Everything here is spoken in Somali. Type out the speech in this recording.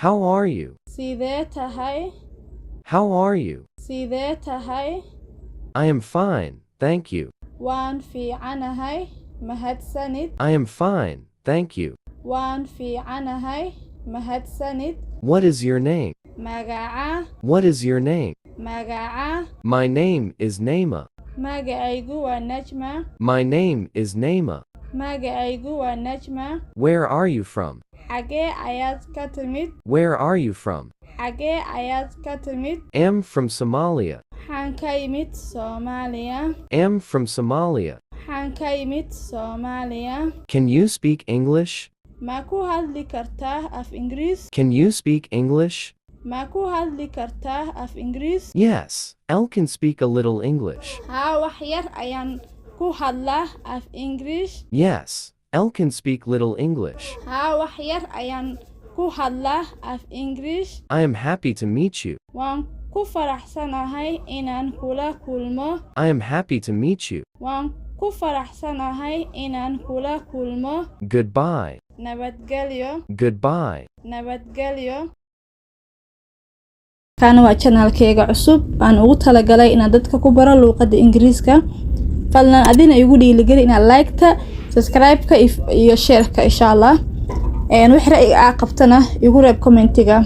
How are you? Sidee tahay? How are you? Sidee tahay? I am fine, thank you. Waan fiicanahay, mahadsanid. I am fine, thank you. Waan fiicanahay, mahadsanid. What is your name? Magaca, What is your name? magaca. My name is Naima. Magacaygu waa Najma. My name is Naima. Magacaygu waa Najma. Where are you from? Xagee ayaad ka timid? Where are you from? Xagee ayaad ka timid? Am from Somalia. Waxaan ka yimid Soomaaliya. Am from Somalia. Waxaan ka yimid Soomaaliya. Can you speak English? Ma ku hadli kartaa af Ingiriis? Can you speak English? Ma ku hadli kartaa af Ingiriis? Yes, Elle can speak a little English. Haa, wax yar ayaan ku hadlaa af Ingiriis. Yes, Elle can speak little English. Haa, wax yar ayaan ku hadlaa af Ingiriis. I am happy to meet you. Waan ku faraxsanahay inaan kula kulmo. I am happy to meet you. Waan ku faraxsanahay inaan kula kulmo. Goodbye. Nabadgelyo. Goodbye. Nabadgelyo. Kana waa channelkayga cusub aan ugu talagalay inaan dadka ku baro luqadda Ingiriiska. Fadlan adina igu dhiirigeli inaad like-ta, subscribe-ka iyo share-ka insha Allah. Wixii ra'yi aad qabtana igu reeb commentiga.